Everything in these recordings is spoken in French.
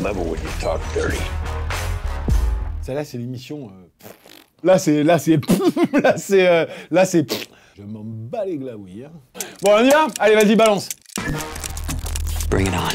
Never would you talk dirty. Celle-là, c'est l'émission... Là, c'est... Je m'en bats les glaouilles. Hein. Bon, on y va? Allez, vas-y, balance. Bring it on.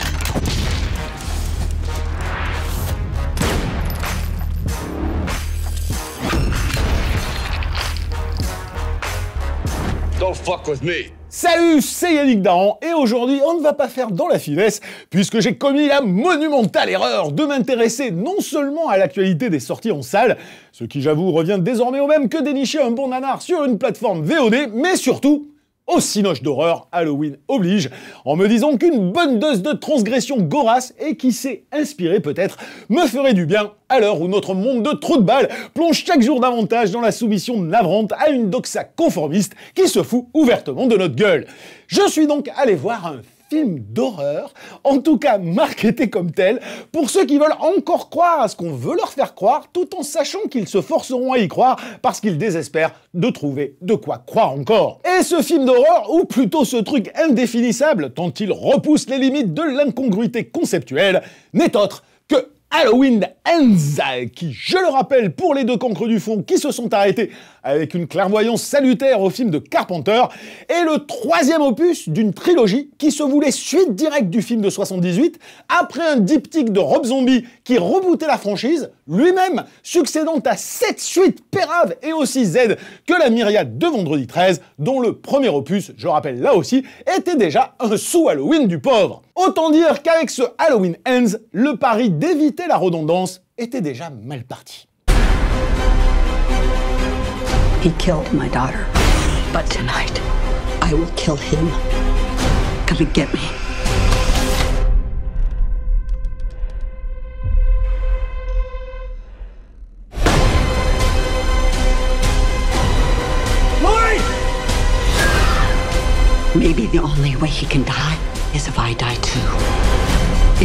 Don't fuck with me. Salut, c'est Yannick Dahan, et aujourd'hui, on ne va pas faire dans la finesse, puisque j'ai commis la monumentale erreur de m'intéresser non seulement à l'actualité des sorties en salle, ce qui, j'avoue, revient désormais au même que dénicher un bon nanar sur une plateforme VOD, mais surtout au cinoche d'horreur, Halloween oblige, en me disant qu'une bonne dose de transgression gorasse et qui sait inspirer peut-être me ferait du bien à l'heure où notre monde de trous de balles plonge chaque jour davantage dans la soumission navrante à une doxa conformiste qui se fout ouvertement de notre gueule. Je suis donc allé voir un film d'horreur, en tout cas marketé comme tel, pour ceux qui veulent encore croire à ce qu'on veut leur faire croire, tout en sachant qu'ils se forceront à y croire parce qu'ils désespèrent de trouver de quoi croire encore. Et ce film d'horreur, ou plutôt ce truc indéfinissable, tant il repousse les limites de l'incongruité conceptuelle, n'est autre que Halloween Ends, qui, je le rappelle pour les deux cancres du fond qui se sont arrêtés avec une clairvoyance salutaire au film de Carpenter, est le troisième opus d'une trilogie qui se voulait suite directe du film de 78, après un diptyque de Rob Zombie qui rebootait la franchise, lui-même succédant à 7 suites péraves et aussi Z que la myriade de Vendredi 13, dont le premier opus, je rappelle là aussi, était déjà un sous-Halloween du pauvre. Autant dire qu'avec ce Halloween Ends, le pari d'éviter la redondance était déjà mal parti. He killed my daughter, but tonight I will kill him. Come and get me. Mike! Maybe the only way he can die is if I die too.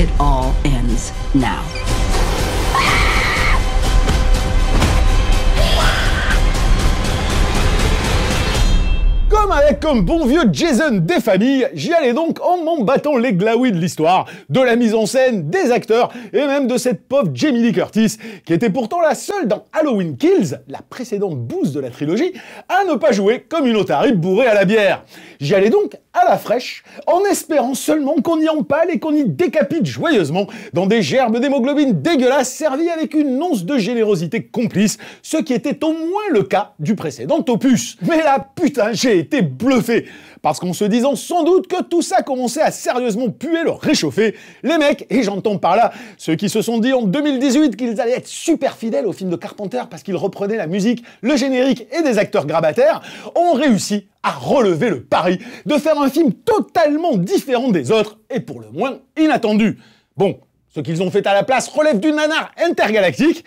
It all ends now. Comme avec un bon vieux Jason des familles, j'y allais donc en m'en battant les glaouis de l'histoire, de la mise en scène, des acteurs et même de cette pauvre Jamie Lee Curtis, qui était pourtant la seule dans Halloween Kills, la précédente bouse de la trilogie, à ne pas jouer comme une otarie bourrée à la bière. J'y allais donc à la fraîche, en espérant seulement qu'on y empale et qu'on y décapite joyeusement dans des gerbes d'hémoglobine dégueulasses servies avec une once de générosité complice, ce qui était au moins le cas du précédent opus. Mais là, putain, j'ai été bluffé, parce qu'en se disant sans doute que tout ça commençait à sérieusement puer le réchauffé, les mecs, et j'entends par là ceux qui se sont dit en 2018 qu'ils allaient être super fidèles au film de Carpenter parce qu'ils reprenaient la musique, le générique et des acteurs grabataires, ont réussi à relever le pari de faire un film totalement différent des autres et pour le moins inattendu. Bon, ce qu'ils ont fait à la place relève du nanar intergalactique,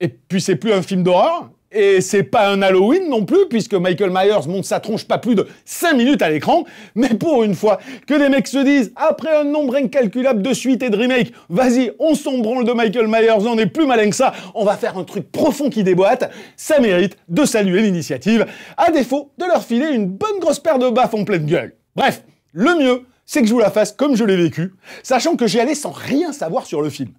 et puis c'est plus un film d'horreur, et c'est pas un Halloween non plus, puisque Michael Myers monte sa tronche pas plus de 5 minutes à l'écran, mais pour une fois que les mecs se disent, après un nombre incalculable de suites et de remakes, vas-y, on s'en branle de Michael Myers, on est plus malin que ça, on va faire un truc profond qui déboîte, ça mérite de saluer l'initiative, à défaut de leur filer une bonne grosse paire de baffes en pleine gueule. Bref, le mieux, c'est que je vous la fasse comme je l'ai vécu, sachant que j'y allais sans rien savoir sur le film.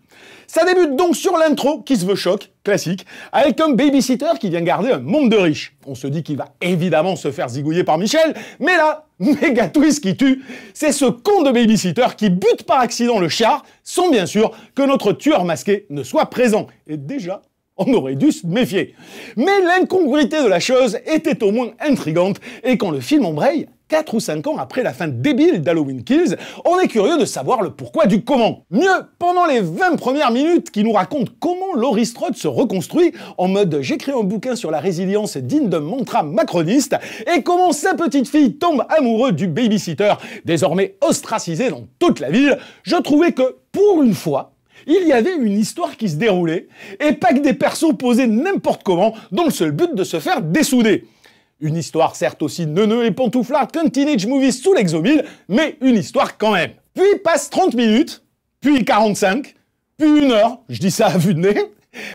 Ça débute donc sur l'intro qui se veut choc, classique, avec un babysitter qui vient garder un monde de riches. On se dit qu'il va évidemment se faire zigouiller par Michel, mais là, méga twist qui tue, c'est ce con de babysitter qui bute par accident le char, sans bien sûr que notre tueur masqué ne soit présent. Et déjà, on aurait dû se méfier. Mais l'incongruité de la chose était au moins intrigante, et quand le film embraye, 4 ou 5 ans après la fin débile d'Halloween Kills, on est curieux de savoir le pourquoi du comment. Mieux, pendant les 20 premières minutes qui nous racontent comment Laurie Strode se reconstruit, en mode j'écris un bouquin sur la résilience digne d'un mantra macroniste, et comment sa petite fille tombe amoureuse du babysitter, désormais ostracisé dans toute la ville, je trouvais que, pour une fois, il y avait une histoire qui se déroulait, et pas que des persos posés n'importe comment, dans le seul but de se faire dessouder. Une histoire certes aussi neuneux et pantouflard qu'un teenage movie sous l'exomile, mais une histoire quand même. Puis passe 30 minutes, puis 45, puis 1 heure, je dis ça à vue de nez,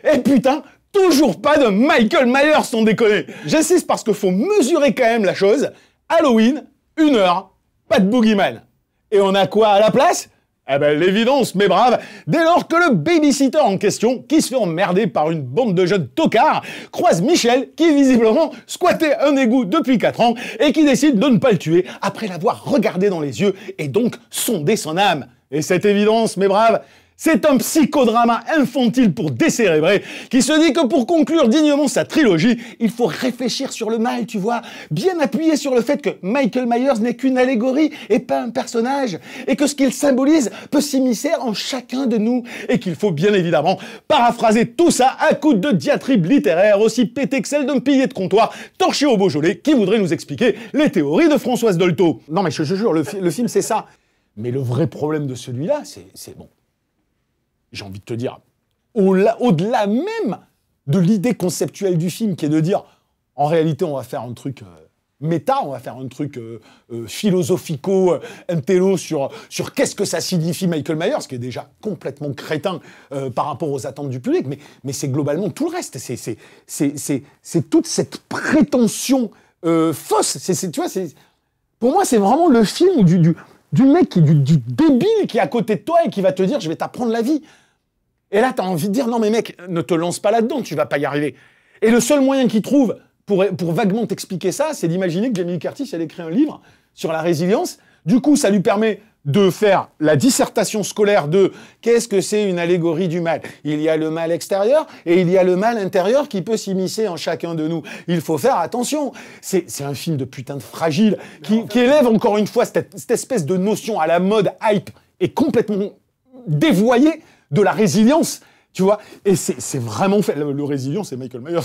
et putain, toujours pas de Michael Myers sans déconner. J'insiste parce qu'il faut mesurer quand même la chose. Halloween, 1 heure, pas de boogeyman. Et on a quoi à la place? Eh ben, l'évidence, mes braves, dès lors que le babysitter en question, qui se fait emmerder par une bande de jeunes tocards, croise Michel, qui visiblement squattait un égout depuis 4 ans, et qui décide de ne pas le tuer après l'avoir regardé dans les yeux, et donc sondé son âme. Et cette évidence, mes braves, c'est un psychodrama infantile pour décérébrer qui se dit que pour conclure dignement sa trilogie, il faut réfléchir sur le mal, tu vois, bien appuyer sur le fait que Michael Myers n'est qu'une allégorie et pas un personnage, et que ce qu'il symbolise peut s'immiscer en chacun de nous, et qu'il faut bien évidemment paraphraser tout ça à coups de diatribes littéraires aussi pétées que celles d'un pilier de comptoir torché au Beaujolais qui voudrait nous expliquer les théories de Françoise Dolto. Non mais je te jure, le film c'est ça. Mais le vrai problème de celui-là, c'est bon. J'ai envie de te dire, au-delà même de l'idée conceptuelle du film, qui est de dire, en réalité, on va faire un truc méta, on va faire un truc philosophico-intello sur qu'est-ce que ça signifie Michael Myers, ce qui est déjà complètement crétin par rapport aux attentes du public, mais c'est globalement tout le reste. C'est toute cette prétention fausse. Tu vois, pour moi, c'est vraiment le film du mec, du débile qui est à côté de toi et qui va te dire « je vais t'apprendre la vie ». Et là, t'as envie de dire « non mais mec, ne te lance pas là-dedans, tu vas pas y arriver ». Et le seul moyen qu'il trouve pour vaguement t'expliquer ça, c'est d'imaginer que Jamie Lee Curtis, elle écrit un livre sur la résilience. Du coup, ça lui permet de faire la dissertation scolaire de qu'est-ce que c'est une allégorie du mal. Il y a le mal extérieur et il y a le mal intérieur qui peut s'immiscer en chacun de nous. Il faut faire attention. C'est un film de putain de fragile qui élève encore une fois cette espèce de notion à la mode hype et complètement dévoyée de la résilience. Tu vois, et c'est vraiment fait. Le résilient, c'est Michael Myers.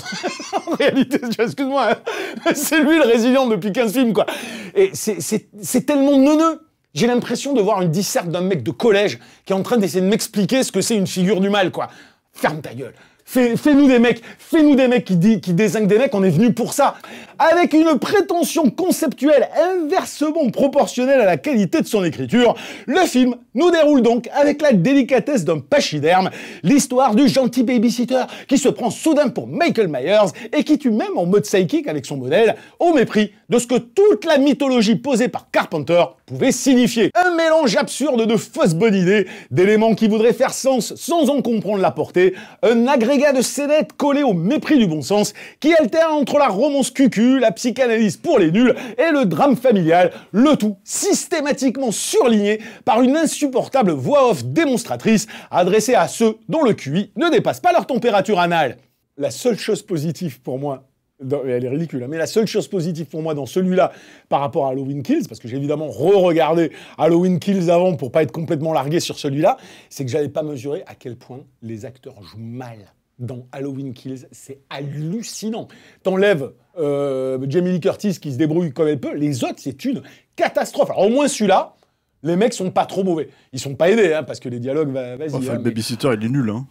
En réalité, excuse-moi, hein, c'est lui le résilient depuis 15 films, quoi. Et c'est tellement neuneux. J'ai l'impression de voir une disserte d'un mec de collège qui est en train d'essayer de m'expliquer ce que c'est une figure du mal, quoi. Ferme ta gueule. Fais-nous des mecs qui dézinguent des mecs, on est venu pour ça. Avec une prétention conceptuelle inversement proportionnelle à la qualité de son écriture, le film nous déroule donc avec la délicatesse d'un pachyderme l'histoire du gentil babysitter qui se prend soudain pour Michael Myers et qui tue même en mode psychique avec son modèle, au mépris de ce que toute la mythologie posée par Carpenter pouvait signifier. Un mélange absurde de fausses bonnes idées, d'éléments qui voudraient faire sens sans en comprendre la portée, un agrégat de scénettes collé au mépris du bon sens qui alterne entre la romance cucu, la psychanalyse pour les nuls et le drame familial, le tout systématiquement surligné par une insupportable voix off démonstratrice adressée à ceux dont le QI ne dépasse pas leur température anale. La seule chose positive pour moi, elle est ridicule, hein, mais la seule chose positive pour moi dans celui-là par rapport à Halloween Kills, parce que j'ai évidemment re-regardé Halloween Kills avant pour pas être complètement largué sur celui-là, c'est que j'avais pas mesuré à quel point les acteurs jouent mal dans Halloween Kills. C'est hallucinant. T'enlèves Jamie Lee Curtis qui se débrouille comme elle peut, les autres, c'est une catastrophe. Alors au moins celui-là, les mecs sont pas trop mauvais. Ils sont pas aidés, hein, parce que les dialogues, vas-y. Enfin, le babysitter, il est nul, hein.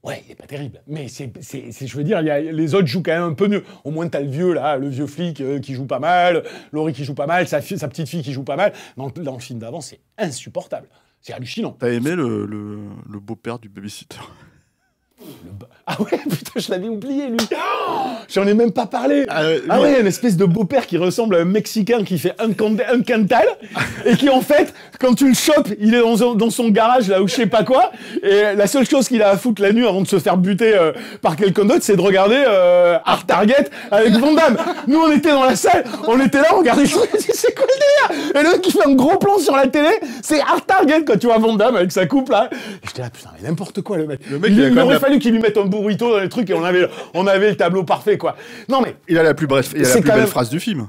Ouais, il est pas terrible. Mais je veux dire, les autres jouent quand même un peu mieux. Au moins, t'as le vieux, là, le vieux flic qui joue pas mal, Laurie qui joue pas mal, sa petite fille qui joue pas mal. Dans le film d'avant, c'est insupportable. C'est hallucinant. T'as aimé le beau-père du babysitter? Ah ouais, putain, je l'avais oublié, lui. Oh, j'en ai même pas parlé. Ah ouais, une espèce de beau-père qui ressemble à un Mexicain qui fait un cantal et qui, en fait, quand tu le chopes, il est dans son garage, là, ou je sais pas quoi, et la seule chose qu'il a à foutre la nuit avant de se faire buter par quelqu'un d'autre, c'est de regarder Hard Target avec Van Damme. Nous, on était dans la salle, on était là, on regardait, c'est quoi le délire? Et le mec qui fait un gros plan sur la télé, c'est Hard Target, quand tu vois Van Damme avec sa coupe, là. Et j'étais là, putain, mais n'importe quoi, le mec. Il aurait fallu qu'il lui mette un burrito dans les trucs et on avait le tableau parfait, quoi. Non, mais... Il a la plus belle phrase du film.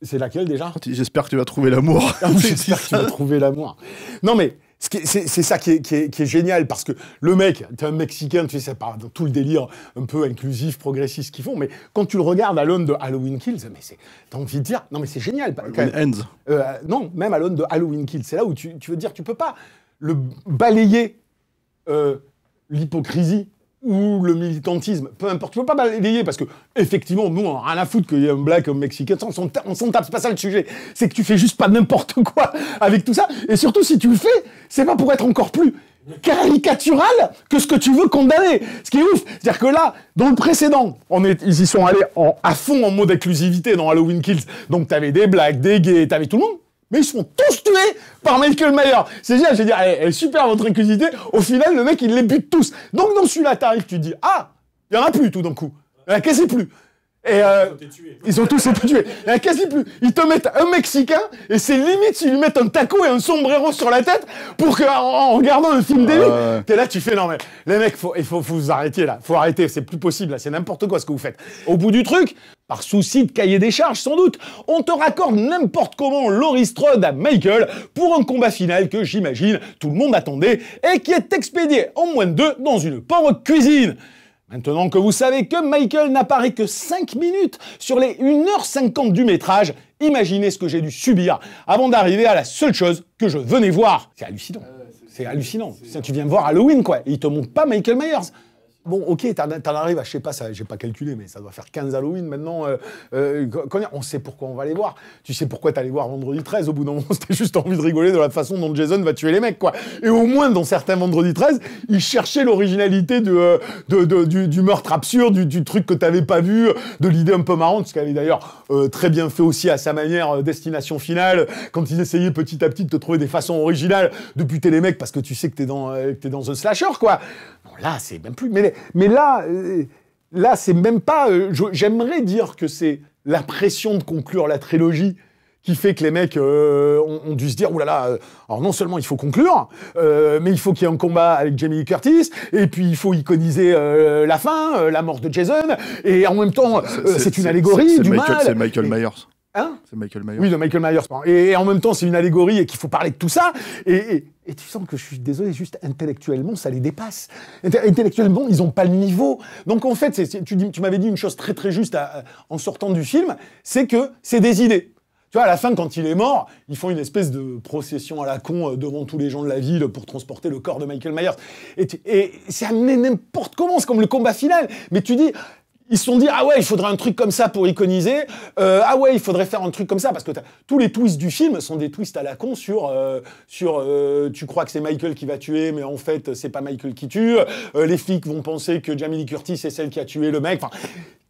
C'est laquelle, déjà? J'espère que tu vas trouver l'amour. Ah, j'espère que tu vas trouver l'amour. Non, mais c'est ça qui est génial, parce que le mec, t'es un Mexicain, tu sais, ça part dans tout le délire un peu inclusif, progressiste qu'ils font, mais quand tu le regardes à l'aune de Halloween Kills, mais t'as envie de dire, non, mais c'est génial. Non, même à l'aune de Halloween Kills, c'est là où tu veux dire, tu peux pas le balayer l'hypocrisie ou le militantisme, peu importe, tu peux pas balayer, parce que, effectivement, nous, on a rien à foutre qu'il y ait un black, un mexicain, on s'en tape, c'est pas ça le sujet, c'est que tu fais juste pas n'importe quoi avec tout ça, et surtout, si tu le fais, c'est pas pour être encore plus caricatural que ce que tu veux condamner. Ce qui est ouf, c'est-à-dire que là, dans le précédent, ils y sont allés à fond en mode inclusivité dans Halloween Kills, donc t'avais des blacks, des gays, t'avais tout le monde, Mais ils se font tous tuer par Michael Myers. C'est génial, je veux dire, elle est super votre inquisité. Au final, le mec, il les bute tous. Donc dans celui-là, t'arrives, tu te dis, ah, il n'y en a plus tout d'un coup. Il n'y en a quasi plus. Et ils ont tous été tués. Il n'y en a quasi plus. Ils te mettent un Mexicain, et c'est limite s'ils lui mettent un taco et un sombrero sur la tête pour qu'en regardant un film d'élu, t'es là, tu fais, non mais, les mecs, il faut vous arrêter là. Faut arrêter, c'est plus possible là, c'est n'importe quoi ce que vous faites. Au bout du truc, par souci de cahier des charges sans doute, on te raccorde n'importe comment Laurie Strode à Michael pour un combat final que j'imagine tout le monde attendait et qui est expédié en moins de 2 dans une pauvre cuisine. Maintenant que vous savez que Michael n'apparaît que 5 minutes sur les 1h50 du métrage, imaginez ce que j'ai dû subir avant d'arriver à la seule chose que je venais voir. C'est hallucinant. C'est hallucinant. Tu viens voir Halloween, quoi. Et ils te montrent pas Michael Myers. Bon, ok, t'en arrives à, je sais pas, j'ai pas calculé, mais ça doit faire 15 Halloween maintenant. On sait pourquoi on va les voir. Tu sais pourquoi t'allais voir vendredi 13 au bout d'un moment, c'était juste envie de rigoler de la façon dont Jason va tuer les mecs, quoi. Et au moins, dans certains vendredi 13, ils cherchaient l'originalité du meurtre absurde, du truc que t'avais pas vu, de l'idée un peu marrante, ce qu'avait d'ailleurs très bien fait aussi à sa manière Destination Finale, quand ils essayaient petit à petit de te trouver des façons originales de buter les mecs parce que tu sais que t'es dans un slasher, quoi. Bon, là, c'est même plus... Mais là, c'est même pas... j'aimerais dire que c'est la pression de conclure la trilogie qui fait que les mecs ont dû se dire, oulala, alors non seulement il faut conclure, mais il faut qu'il y ait un combat avec Jamie Lee Curtis, et puis il faut iconiser la fin, la mort de Jason, et en même temps, c'est une allégorie du mal. C'est Michael Myers. Hein? C'est Michael Myers. Oui, de Michael Myers. Et en même temps, c'est une allégorie et qu'il faut parler de tout ça. Et tu sens que je suis désolé, juste intellectuellement, ça les dépasse. Intellectuellement, ils n'ont pas le niveau. Donc en fait, tu m'avais dit une chose très très juste en sortant du film, c'est que c'est des idées. Tu vois, à la fin, quand il est mort, ils font une espèce de procession à la con devant tous les gens de la ville pour transporter le corps de Michael Myers. Et c'est amené n'importe comment, c'est comme le combat final. Mais tu dis... Ils se sont dit, ah ouais, il faudrait un truc comme ça pour iconiser. Ah ouais, il faudrait faire un truc comme ça. Parce que tous les twists du film sont des twists à la con sur tu crois que c'est Michael qui va tuer, mais en fait, c'est pas Michael qui tue. Les flics vont penser que Jamie Lee Curtis est celle qui a tué le mec. Enfin,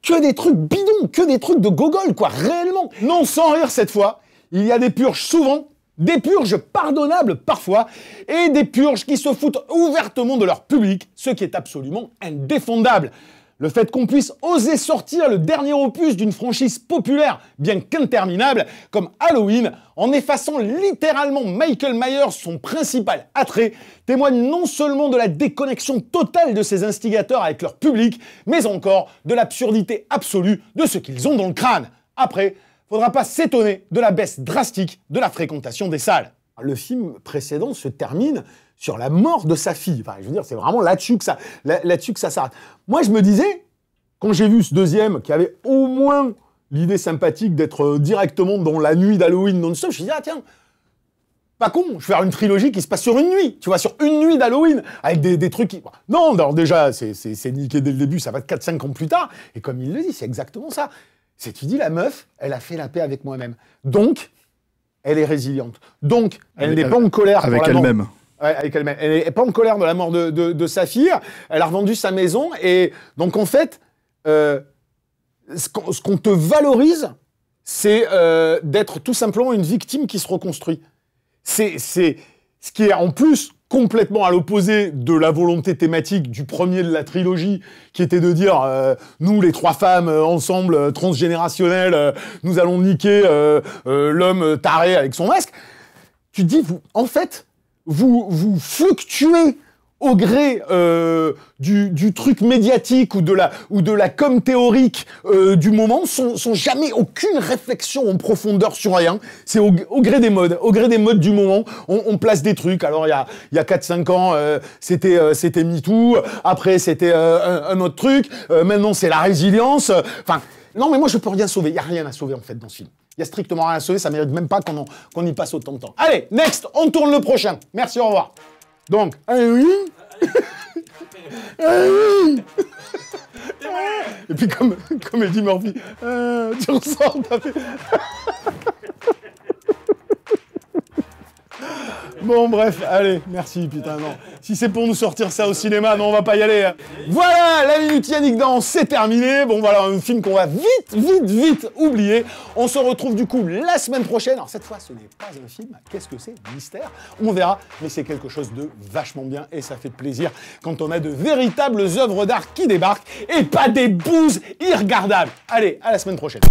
que des trucs bidons, que des trucs de gogol, quoi, réellement. Non, sans rire cette fois, il y a des purges souvent, des purges pardonnables parfois, et des purges qui se foutent ouvertement de leur public, ce qui est absolument indéfendable. Le fait qu'on puisse oser sortir le dernier opus d'une franchise populaire, bien qu'interminable, comme Halloween, en effaçant littéralement Michael Myers, son principal attrait, témoigne non seulement de la déconnexion totale de ses instigateurs avec leur public, mais encore de l'absurdité absolue de ce qu'ils ont dans le crâne. Après, faudra pas s'étonner de la baisse drastique de la fréquentation des salles. Le film précédent se termine sur la mort de sa fille. Enfin, je veux dire, c'est vraiment là-dessus que ça s'arrête. Moi, je me disais, quand j'ai vu ce deuxième, qui avait au moins l'idée sympathique d'être directement dans la nuit d'Halloween non-stop, je me suis dit, ah tiens, pas con, je vais faire une trilogie qui se passe sur une nuit, tu vois, sur une nuit d'Halloween, avec des trucs qui... Non, alors déjà, c'est niqué dès le début, ça va être 4-5 ans plus tard, et comme il le dit, c'est exactement ça. C'est, tu dis, la meuf, elle a fait la paix avec moi-même. Donc, elle est résiliente. Donc, elle n'est pas en colère avec pour la mort. elle-même. Ouais, avec elle-même. Elle n'est pas en colère de la mort de sa fille. Elle a revendu sa maison. Et donc, en fait, ce qu'on te valorise, c'est d'être tout simplement une victime qui se reconstruit. C'est ce qui est en plus complètement à l'opposé de la volonté thématique du premier de la trilogie, qui était de dire nous, les trois femmes, ensemble, transgénérationnelles, nous allons niquer l'homme taré avec son masque. Tu te dis, en fait, vous fluctuez au gré du truc médiatique ou de la com théorique du moment, sans jamais aucune réflexion en profondeur sur rien. C'est au gré des modes du moment. On place des trucs. Alors, il y a 4-5 ans, c'était MeToo. Après, c'était un autre truc. Maintenant, c'est la résilience. Enfin, non, mais moi, je peux rien sauver. Il n'y a rien à sauver, en fait, dans ce film. Il n'y a strictement rien à sauver. Ça mérite même pas qu'on y passe autant de temps. Allez, next, on tourne le prochain. Merci, au revoir. Donc, oui. Et puis comme Eddie Murphy, tu ressors, t'as fait... Bon, bref, allez, merci, putain, non. Si c'est pour nous sortir ça au cinéma, non, on va pas y aller. Voilà, la Minute Yannick Dan, c'est terminé. Bon, voilà, un film qu'on va vite oublier. On se retrouve du coup la semaine prochaine. Alors, cette fois, ce n'est pas un film. Qu'est-ce que c'est? Mystère. On verra, mais c'est quelque chose de vachement bien et ça fait plaisir quand on a de véritables œuvres d'art qui débarquent et pas des bouses irregardables. Allez, à la semaine prochaine.